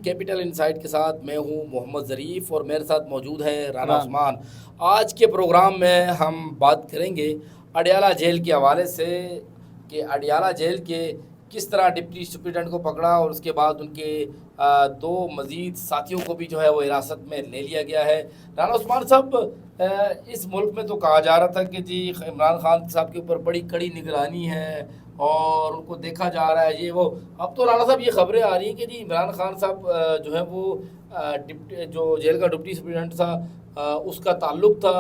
Capital insight के साथ मैं हूं मोहम्मद ज़रीफ़ और मेरे साथ मौजूद है राना उस्मान। आज के प्रोग्राम में हम बात करेंगे अडयाला जेल के हवाले से कि अडयाला जेल के किस तरह डिप्टी सुप्रिटेंडेंट को पकड़ा और उसके बाद उनके दो मज़ीद साथियों को भी जो है वो हिरासत में ले लिया गया है। राना उस्मान साहब, इस मुल्क में तो कहा जा रहा था कि जी इमरान खान साहब के ऊपर बड़ी कड़ी निगरानी है और उनको देखा जा रहा है ये वो। अब तो राणा साहब ये खबरें आ रही हैं कि जी इमरान खान साहब जो है वो जो जेल का डिप्टी सुप्रिटेंडेंट था उसका ताल्लुक़ था,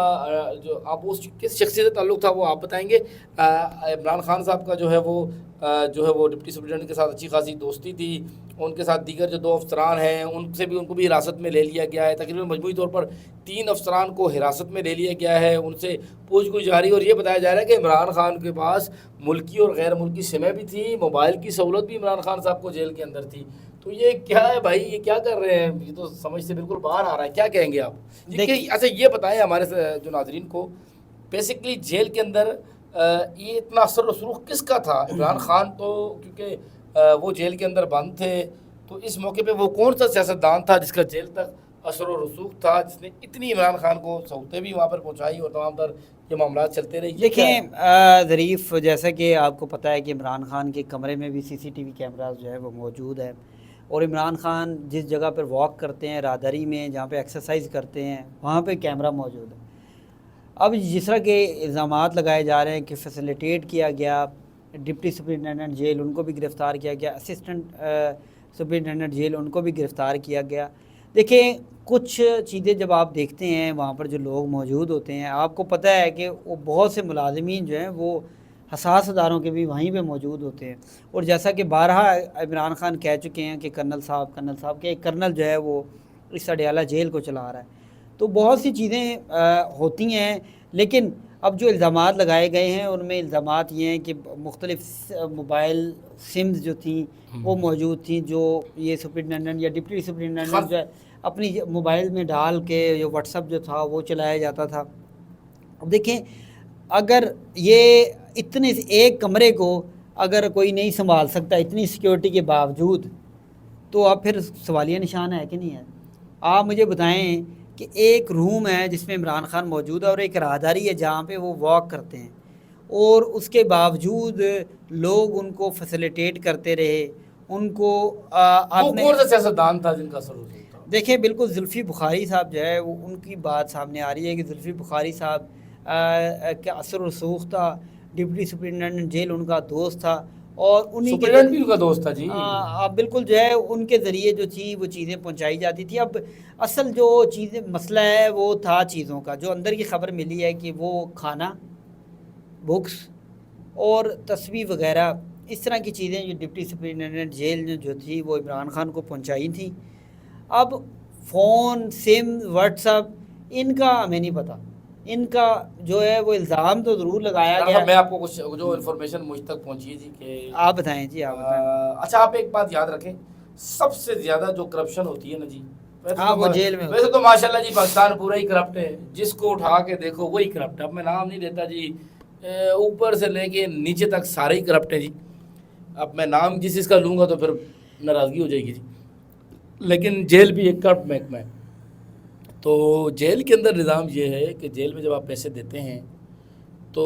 जो आप उस किस शख्सियत से ताल्लुक़ था वो आप बताएंगे। इमरान खान साहब का जो है वो डिप्टी सुप्रिटेंडेंट के साथ अच्छी खासी दोस्ती थी, उनके साथ दीगर जो दो अफसरान हैं उनको भी हिरासत में ले लिया गया है। तकरीबन मजमूई तौर पर 3 अफसरान को हिरासत में ले लिया गया है, उनसे पूछगछ जारी। और ये बताया जा रहा है कि इमरान खान के पास मुल्की और गैर मुल्की सिमें भी थी, मोबाइल की सहूलत भी इमरान खान साहब को जेल के अंदर थी। तो ये क्या है भाई, ये क्या कर रहे हैं, ये तो समझ से बिल्कुल बाहर आ रहा है। क्या कहेंगे आप? अच्छा ये बताएं हमारे जो नाजरीन को, बेसिकली जेल के अंदर ये इतना असर रसूख किसका था? इमरान खान तो क्योंकि वो जेल के अंदर बंद थे, तो इस मौके पे वो कौन सा सियासतदान था जिसका जेल तक असर व रसूख था, जिसने इतनी इमरान खान को सहूलतें भी वहाँ पर पहुँचाई और तमाम तर ये मामला चलते रहे? देखें ज़रीफ़, जैसा कि आपको पता है कि इमरान खान के कमरे में भी CCTV कैमरास जो है वो मौजूद है, और इमरान खान जिस जगह पर वॉक करते हैं राहदारी में, जहाँ पे एक्सरसाइज करते हैं, वहाँ पे कैमरा मौजूद है। अब जिस तरह के इल्ज़ामात लगाए जा रहे हैं कि फैसिलिटेट किया गया डिप्टी सुपरिटेंडेंट जेल, उनको भी गिरफ़्तार किया गया, असिस्टेंट सुपरिटेंडेंट जेल उनको भी गिरफ़्तार किया गया। देखिए कुछ चीज़ें जब आप देखते हैं वहाँ पर जो लोग मौजूद होते हैं, आपको पता है कि वो बहुत से मुलाजमीन जो हैं वो हसास अदारों के भी वहीं पे मौजूद होते हैं। और जैसा कि बारहा इमरान खान कह चुके हैं कि कर्नल साहब के एक कर्नल जो है वो इस अडयाला जेल को चला रहा है। तो बहुत सी चीज़ें होती हैं, लेकिन अब जो इल्ज़ामात लगाए गए हैं उनमें इल्ज़ामात ये हैं कि मुख्तलिफ़ मोबाइल सिम्स जो थी वो मौजूद थी, जो ये सुपरिटेंडेंट या डिप्टी सुपरिटेंडेंट जो है अपनी मोबाइल में डाल के जो व्हाट्सअप जो था वो चलाया जाता था। अब देखें, अगर ये इतने एक कमरे को अगर कोई नहीं संभाल सकता इतनी सिक्योरिटी के बावजूद, तो अब फिर सवालिया निशान है कि नहीं है? आप मुझे बताएं कि एक रूम है जिसमें इमरान खान मौजूद है और एक राहदारी है जहाँ पे वो वॉक करते हैं, और उसके बावजूद लोग उनको फैसिलिटेट करते रहे, उनको कौन सा सियासतदान था जिनका असर था? देखिए बिल्कुल जुल्फ़ी बुखारी साहब जो है वो उनकी बात सामने आ रही है कि जुल्फ़ी बुखारी साहब का असर रसूख था, डिप्टी सुपरिटेंडेंट जेल उनका दोस्त था और उन्हीं के भी उनका दोस्त था जी। अब बिल्कुल जो है उनके ज़रिए जो थी वो चीज़ें पहुंचाई जाती थी। अब असल जो चीज़ें मसला है वो था चीज़ों का, जो अंदर की खबर मिली है कि वो खाना, बुक्स और तस्वीर वगैरह इस तरह की चीज़ें जो डिप्टी सुपरिटेंडेंट जेल ने जो थी वो इमरान खान को पहुंचाई थी। अब फ़ोन, सिम, व्हाट्सअप इनका हमें नहीं पता, इनका जो है वो इल्ज़ाम तो ज़रूर लगाया गया। मैं आपको कुछ जो इन्फॉर्मेशन मुझ तक पहुंची है जी कि आप बताएं जी, आप बताएं। अच्छा आप एक बात याद रखें, सबसे ज़्यादा जो करप्शन होती है ना जी, हाँ वो जेल में, वैसे तो माशाल्लाह जी पाकिस्तान पूरा ही करप्ट है, जिसको उठा के देखो वही करप्ट है। अब मैं नाम नहीं लेता जी, ऊपर से लेके नीचे तक सारे ही करप्ट है जी। अब मैं नाम जिस चीज़ का लूँगा तो फिर नाराज़गी हो जाएगी जी, लेकिन जेल भी एक करप्ट महकमा है। तो जेल के अंदर निज़ाम ये है कि जेल में जब आप पैसे देते हैं तो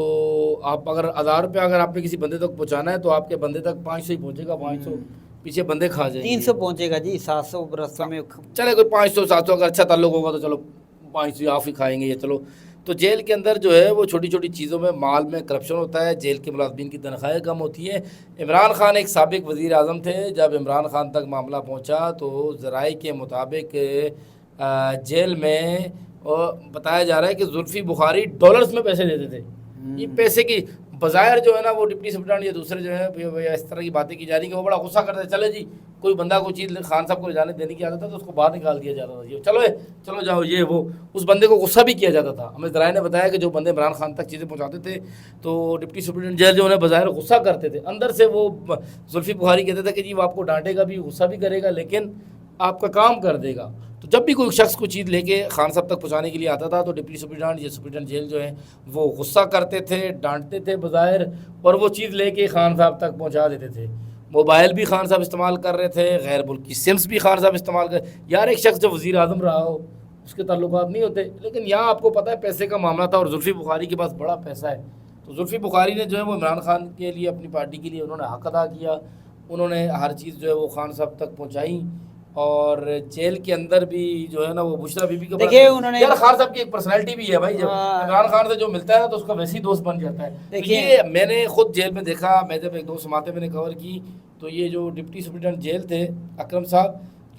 आप अगर 1000 रुपये अगर आपने किसी बंदे तक पहुंचाना है तो आपके बंदे तक 500 ही पहुंचेगा, 500 पीछे बंदे खा जाएंगे, 300 पहुंचेगा जी, 700 रास्ते में चले कोई 500 700 अगर अच्छा ताल्लुक होगा तो चलो 500 आप ही खाएंगे ये चलो। तो जेल के अंदर जो है वो छोटी छोटी चीज़ों में माल में करप्शन होता है, जेल के मुलाजमीन की तनख्वाहें कम होती है। इमरान खान एक साबिक वज़ीर आज़म थे, जब इमरान खान तक मामला पहुँचा तो ज़राए के मुताबिक जेल में बताया जा रहा है कि जुल्फ़ी बुखारी डॉलर्स में पैसे देते थे। ये पैसे की बज़ाहिर जो है ना वो डिप्टी सुपरिटेंडेंट या दूसरे जो है इस तरह की बातें की जा रही कि वो बड़ा गुस्सा करते, चले जी कोई बंदा कोई चीज़ खान साहब को ले जाने देने की आदत था तो उसको बाहर निकाल दिया जाता था, ये चलो जाओ ये वो, उस बंदे को गुस्सा भी किया जाता था। हमें ज़राए ने बताया कि जो बंदे इमरान खान तक चीज़ें पहुँचाते थे तो डिप्टी सुपरिटेंडेंट जेल जो उन्हें बज़ाहिर गुस्सा करते थे, अंदर से वो जुल्फ़ी बुखारी कहते थे कि जी वो आपको डांटेगा भी, गुस्सा भी करेगा, लेकिन आपका काम कर देगा। तो जब भी कोई शख्स को चीज़ लेके खान साहब तक पहुंचाने के लिए आता था तो डिप्टी सुपरिटेंडेंट या सुपरिटेंडेंट जेल जो है वो गुस्सा करते थे, डांटते थे बज़ाहिर, और वो चीज़ लेके खान साहब तक पहुंचा देते थे। موبائل بھی خان صاحب استعمال کر رہے تھے, غیر ملکی سمس بھی خان صاحب استعمال کر. یار ایک شخص جو وزیر اعظم رہا ہو اس کے تعلقات نہیں ہوتے, لیکن یہاں آپ کو پتہ ہے پیسے کا معاملہ تھا اور زلفی بخاری کے پاس بڑا پیسہ ہے. تو زلفی بخاری نے جو ہے وہ عمران خان کے لیے اپنی پارٹی کے لیے انہوں نے حق ادا کیا, انہوں نے ہر چیز جو ہے وہ خان صاحب تک پہنچائی. اور جیل کے اندر بھی جو ہے نا وہ بشرا بی بی کا دیکھیے انہوں نے یار خان صاحب کی ایک پرسنالٹی بھی ہے بھائی, جب عمران خان سے جو ملتا ہے نا تو اس کا ویسے ہی دوست بن جاتا ہے. یہ میں نے خود جیل میں دیکھا, میں جب ایک دو سماعتیں میں نے کور کی تو یہ جو ڈپٹی سپرنٹینڈنٹ جیل تھے اکرم صاحب,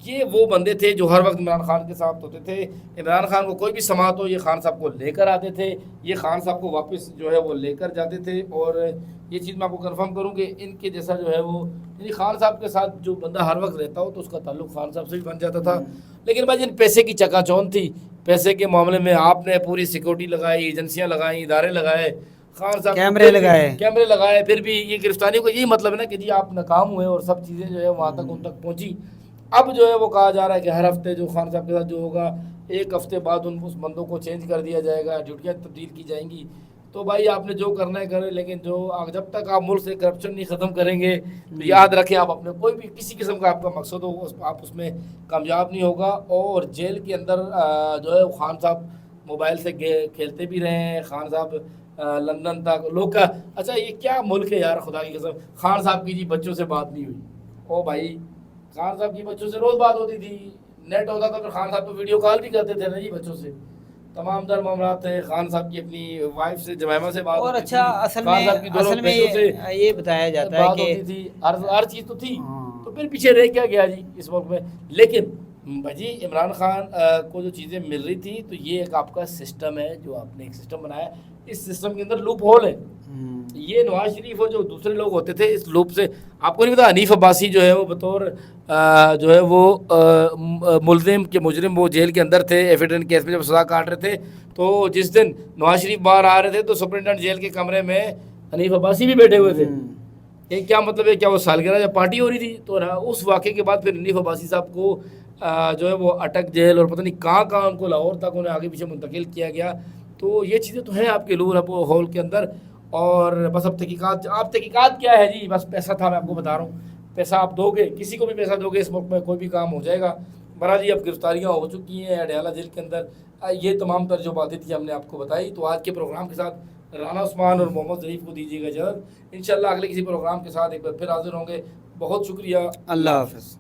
یہ وہ بندے تھے جو ہر وقت عمران خان کے ساتھ ہوتے تھے. عمران خان کو کوئی بھی سماعت ہو یہ خان صاحب کو لے کر آتے تھے, یہ خان صاحب کو واپس جو ہے وہ لے کر جاتے تھے. اور یہ چیز میں آپ کو کنفرم کروں کہ ان کے جیسا جو ہے وہ یعنی خان صاحب کے ساتھ جو بندہ ہر وقت رہتا ہو تو اس کا تعلق خان صاحب سے بھی بن جاتا تھا. لیکن بھائی جن پیسے کی چکا چوند تھی, پیسے کے معاملے میں آپ نے پوری سیکورٹی لگائی, ایجنسیاں لگائیں, ادارے لگائے, خان صاحب کیمرے لگائے, پھر بھی یہ گرفتاریوں کا یہی مطلب ہے نا کہ جی آپ ناکام ہوئے اور سب چیزیں جو ہے وہاں تک ان تک پہنچی. اب جو ہے وہ کہا جا رہا ہے کہ ہر ہفتے جو خان صاحب کے ساتھ جو ہوگا ایک ہفتے بعد ان اس بندوں کو چینج کر دیا جائے گا, ڈیوٹیاں تبدیل کی جائیں گی. تو بھائی آپ نے جو کرنا ہے کریں, لیکن جو جب تک آپ ملک سے کرپشن نہیں ختم کریں گے تو یاد رکھیں آپ اپنے کوئی بھی کسی قسم کا آپ کا مقصد ہو آپ اس میں کامیاب نہیں ہوگا. اور جیل کے اندر جو ہے خان صاحب موبائل سے کھیلتے بھی رہے ہیں, خان صاحب لندن تک لوگ کا اچھا یہ کیا ملک ہے یار خدا کی قسم. خان صاحب کی جی بچوں سے بات نہیں ہوئی, او بھائی خان صاحب کی بچوں سے روز بات ہوتی تھی, نیٹ ہوتا تھا, پھر خان صاحب تو ویڈیو کال بھی کرتے تھے نا جی بچوں سے. تمام در معاملات تھے, خان صاحب کی اپنی وائف سے جمائمہ سے بات اور ہوتی اچھا اصل میں یہ بتایا جاتا ہے کہ ہوتی تھی, ہر چیز تو تھی. تو پھر پیچھے رہ کیا گیا جی اس وقت میں. لیکن بھائی عمران خان کو جو چیزیں مل رہی تھی تو یہ ایک آپ کا سسٹم ہے جو آپ نے ایک سسٹم بنایا, اس سسٹم کے اندر لوپ ہول ہے. یہ نواز شریف اور جو دوسرے لوگ ہوتے تھے اس لوپ سے آپ کو نہیں پتا. حنیف عباسی جو ہے وہ بطور جو ہے وہ ملزم کے مجرم وہ جیل کے اندر تھے ایفیڈنٹ کیس میں جب سزا کاٹ رہے تھے, تو جس دن نواز شریف باہر آ رہے تھے تو سپرنٹینڈنٹ جیل کے کمرے میں حنیف عباسی بھی بیٹھے ہوئے تھے. یہ کیا مطلب ہے, کیا وہ سالگرہ جب پارٹی ہو رہی تھی تو اس واقعے کے بعد پھر حنیف عباسی صاحب کو جو ہے وہ اٹک جیل اور پتہ نہیں کہاں ان کو لاہور تک انہیں آگے پیچھے منتقل کیا گیا. تو یہ چیزیں تو ہیں آپ کے لوپ ہول کے اندر. اور بس اب تحقیقات کیا ہے جی, بس پیسہ تھا, میں آپ کو بتا رہا ہوں, پیسہ آپ دو گے, کسی کو بھی پیسہ دو گے اس ملک میں کوئی بھی کام ہو جائے گا. برا جی اب گرفتاریاں ہو چکی ہیں اڈیالہ جیل کے اندر. یہ تمام تر جو باتیں تھیں ہم نے آپ کو بتائی. تو آج کے پروگرام کے ساتھ رانا عثمان اور محمد ظریف کو دیجیے گا اجازت. انشاءاللہ اگلے کسی پروگرام کے ساتھ ایک بار پھر حاضر ہوں گے. بہت شکریہ, اللہ حافظ.